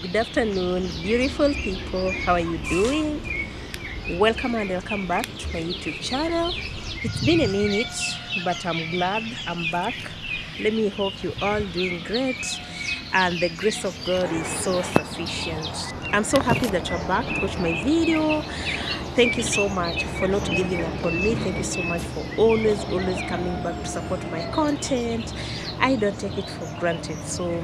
Good afternoon, beautiful people. How are you doing? Welcome and welcome back to my YouTube channel. It's been a minute, but I'm glad I'm back. Let me hope you all doing great, and the grace of God is so sufficient. I'm so happy that you're back to watch my video. Thank you so much for not giving up on me. Thank you so much for always coming back to support my content. I don't take it for granted. So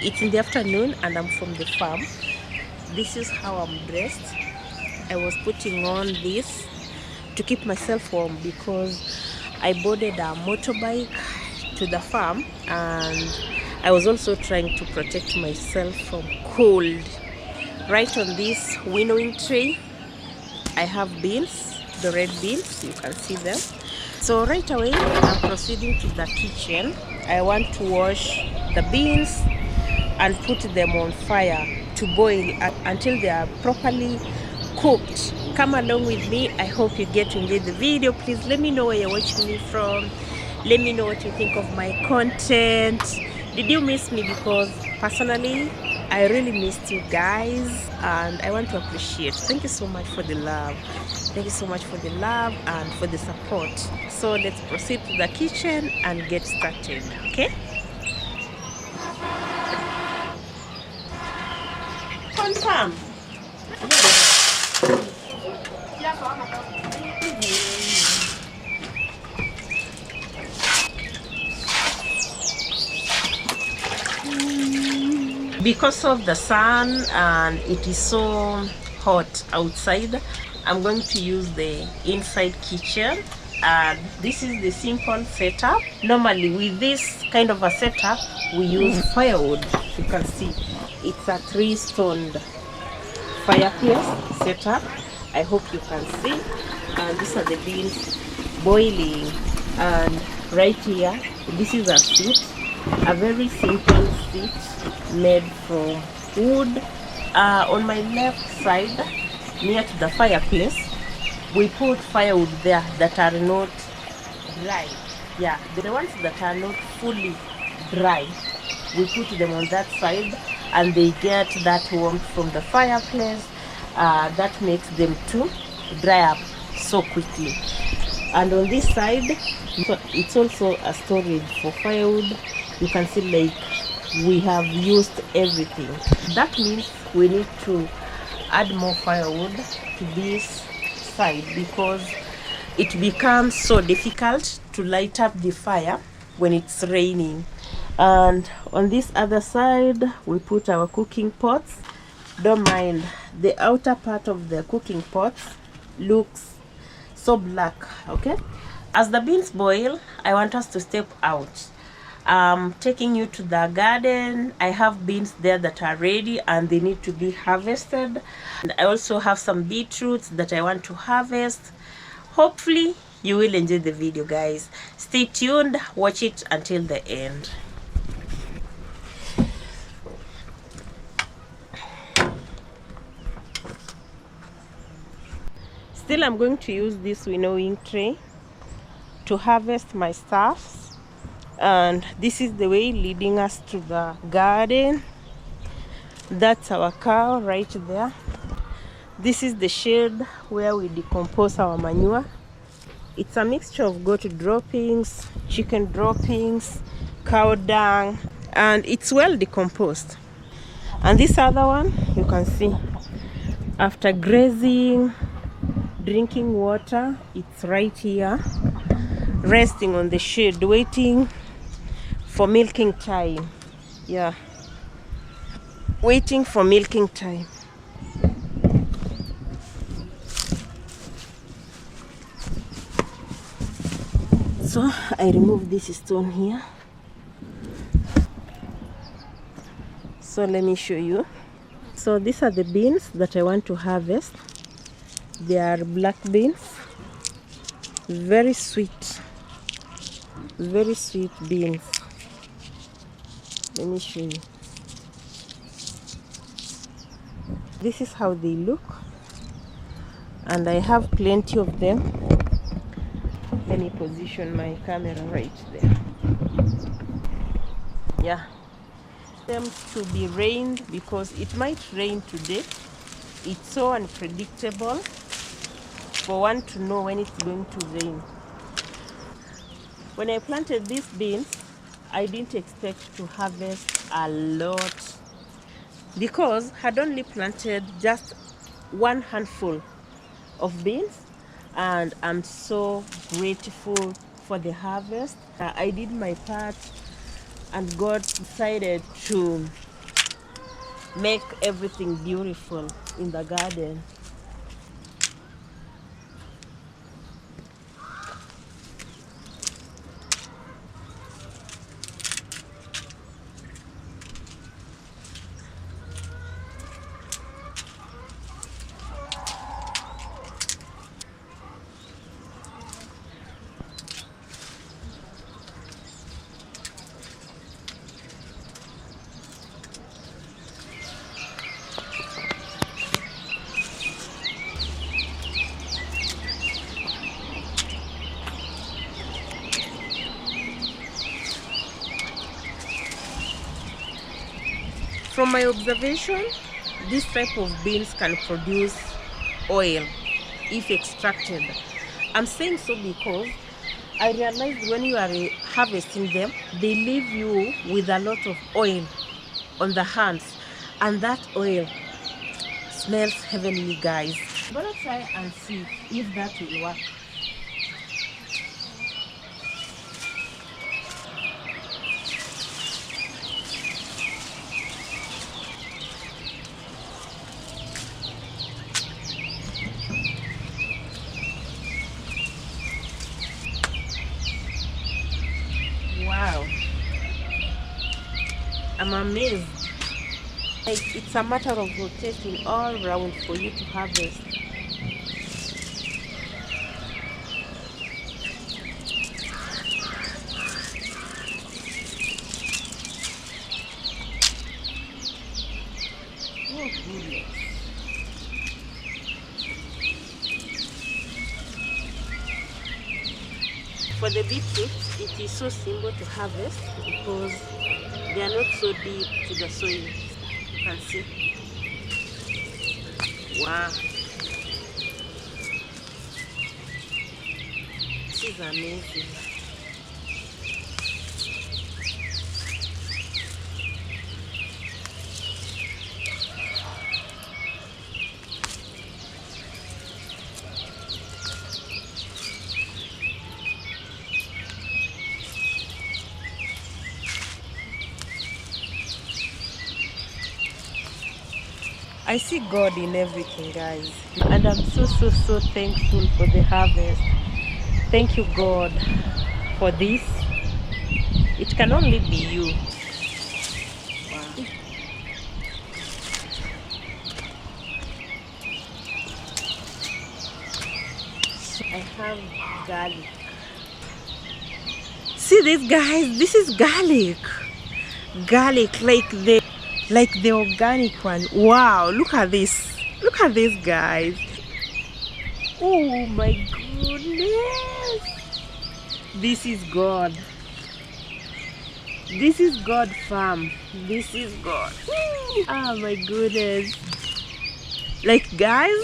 it's in the afternoon and I'm from the farm. This is how I'm dressed. I was putting on this to keep myself warm because I boarded a motorbike to the farm, and I was also trying to protect myself from cold. Right on this winnowing tray, I have beans, the red beans, you can see them. So right away, I'm proceeding to the kitchen. I want to wash the beans and put them on fire to boil until they are properly cooked. Come along with me. I hope you get to enjoy the video. Please let me know where you're watching me from. Let me know what you think of my content. Did you miss me? Because personally, I really missed you guys, and I want to appreciate. Thank you so much for the love. Thank you so much for the love and for the support. So let's proceed to the kitchen and get started, okay? Confirm. Because of the sun and it is so hot outside, I'm going to use the inside kitchen. This is the simple setup. Normally with this kind of a setup, we use firewood. You can see it's a 3-stoned fireplace setup. I hope you can see. And these are the beans boiling. And right here, this is a seat, a very simple seat made from wood. On my left side, near to the fireplace, we put firewood there that are not dry. Yeah, the ones that are not fully dry, we put them on that side, and they get that warmth from the fireplace. That makes them to dry up so quickly. And on this side, it's also a storage for firewood. You can see like we have used everything. That means we need to add more firewood to this side because it becomes so difficult to light up the fire when it's raining. And on this other side, we put our cooking pots. Don't mind, the outer part of the cooking pots looks so black, okay? As the beans boil, I want us to step out. I'm taking you to the garden. I have beans there that are ready and they need to be harvested. And I also have some beetroots that I want to harvest. Hopefully you will enjoy the video, guys. Stay tuned, watch it until the end. Still, I'm going to use this winnowing tray to harvest my stuffs. And this is the way leading us to the garden. That's our cow right there. This is the shed where we decompose our manure. It's a mixture of goat droppings, chicken droppings, cow dung, and it's well decomposed. And this other one, you can see, after grazing, drinking water, it's right here, resting on the shade, waiting for milking time. Yeah, waiting for milking time. So I remove this stone here. So let me show you. So these are the beans that I want to harvest. They are black beans, very sweet beans. Let me show you. This is how they look, and I have plenty of them. Let me position my camera right there. Yeah, them to be rained because it might rain today. It's so unpredictable for one to know when it's going to rain. When I planted these beans, I didn't expect to harvest a lot because I had only planted just one handful of beans, and I'm so grateful for the harvest. I did my part and God decided to make everything beautiful in the garden. From my observation, this type of beans can produce oil if extracted. I'm saying so because I realized when you are harvesting them, they leave you with a lot of oil on the hands, and that oil smells heavenly, guys. I'm gonna try and see if that will work. Wow, I'm amazed. Like, it's a matter of rotating all around for you to harvest. Oh goodness. For the beetroots, it is so simple to harvest because they are not so deep to the soil. You can see. Wow. This is amazing. I see God in everything, guys, and I'm so thankful for the harvest. Thank you, God, for this. It can only be you. Wow. So I have garlic. See this, guys, this is garlic. Garlic, like the organic one. Wow, look at this. Look at this, guys. Oh my goodness. This is God. This is God farm. This is God. Oh my goodness. Like, guys,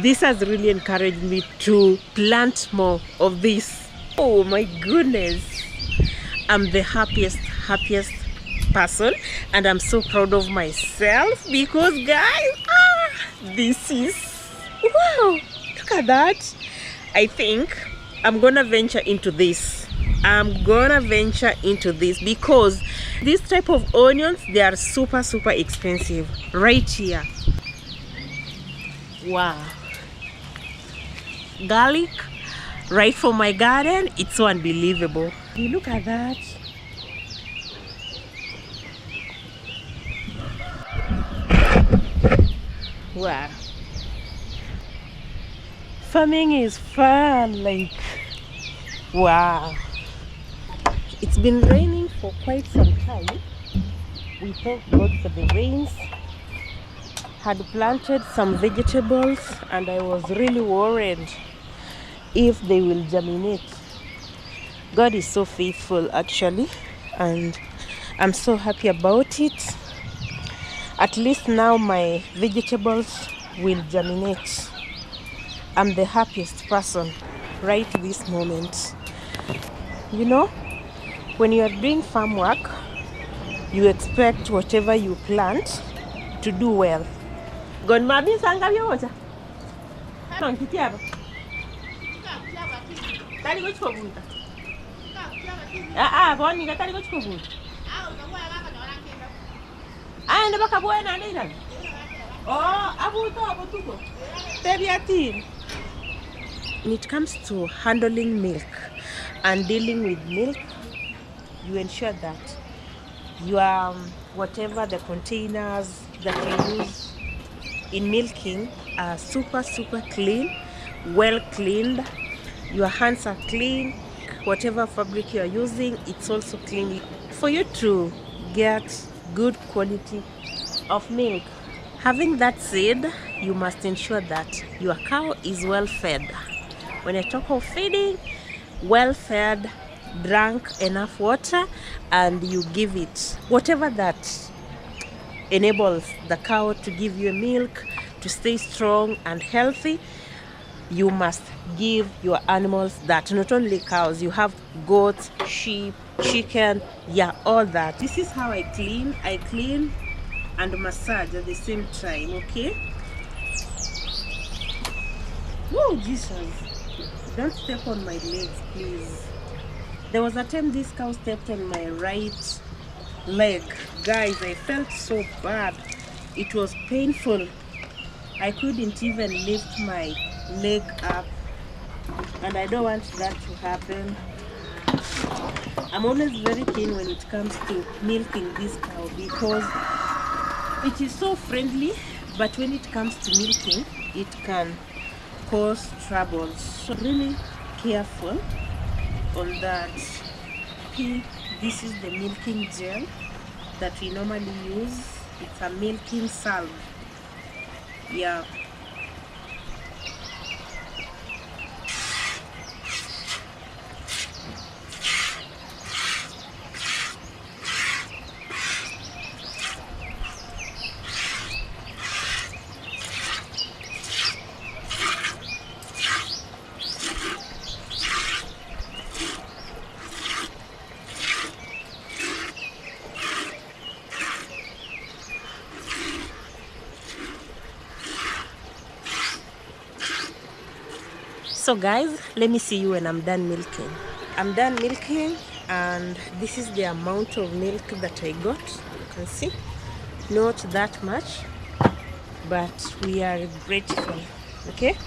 this has really encouraged me to plant more of this. Oh my goodness. I'm the happiest person, and I'm so proud of myself because, guys, this is, wow, look at that. I think I'm gonna venture into this. I'm gonna venture into this because this type of onions, they are super expensive right here. Wow, garlic right from my garden. It's so unbelievable. You look at that. Wow, farming is fun. Like, wow, it's been raining for quite some time. We thank God for the rains. Had planted some vegetables and I was really worried if they will germinate. God is so faithful, actually, and I'm so happy about it. At least now my vegetables will germinate. I'm the happiest person right this moment. You know, when you are doing farm work, you expect whatever you plant to do well. Gon mami sanga byocha. Non kitiaba. Tali go chkobuta. Boni ga tali go chkobuta. Ende baka buena ndira. Oh, abuto abutuko. Tebiatin. When it comes to handling milk and dealing with milk, you ensure that your whatever the containers that you use in milking are super clean, well cleaned. Your hands are clean. Whatever fabric you are using, it's also clean for you to get good quality of milk. Having that said, you must ensure that your cow is well fed. When I talk of feeding, well fed, drank enough water, and you give it whatever that enables the cow to give you milk, to stay strong and healthy. You must give your animals that. Not only cows, you have goats, sheep, chicken, yeah, all that. This is how I clean and massage at the same time. Okay. Oh Jesus, don't step on my legs, please. There was a time this cow stepped on my right leg. Guys, I felt so bad. It was painful. I couldn't even lift my leg up, and I don't want that to happen. I'm always very keen when it comes to milking this cow because it is so friendly, but when it comes to milking, it can cause troubles. So really careful on that. This is the milking gel that we normally use. It's a milking salve. Yeah. So guys, let me see you when I'm done milking. I'm done milking, and this is the amount of milk that I got. You can see, not that much, but we are grateful. Okay,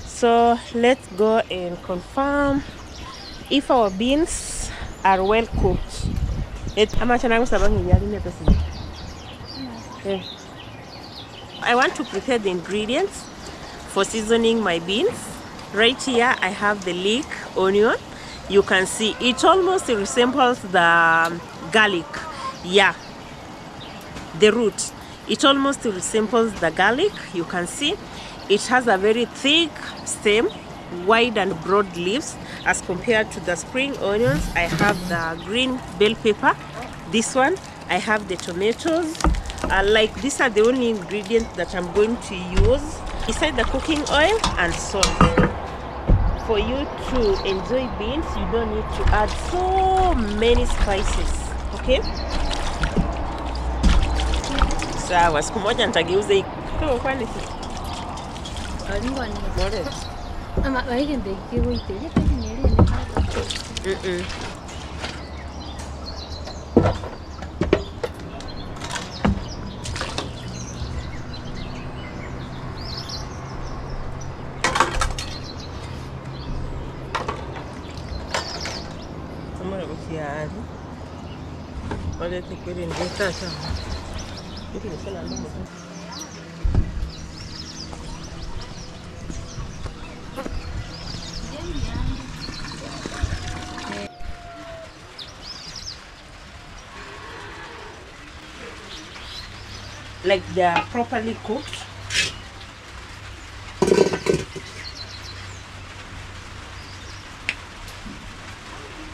so let's go and confirm if our beans are well cooked. I want to prepare the ingredients for seasoning my beans. Right here I have the leek onion. You can see it almost resembles the garlic. Yeah, the root, it almost resembles the garlic. You can see it has a very thick stem, wide and broad leaves as compared to the spring onions. I have the green bell pepper. This one I have the tomatoes. Like these are the only ingredients that I'm going to use beside the cooking oil and salt. For you to enjoy beans, you don't need to add so many spices. Okay? Sawa, siku moja nitageuza hii. Kwa kwani sisi. Ama waige ndege goite ile kwa nyeri ni. Olha te querendo botar essa. Like they are properly cooked.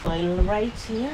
Oil right here.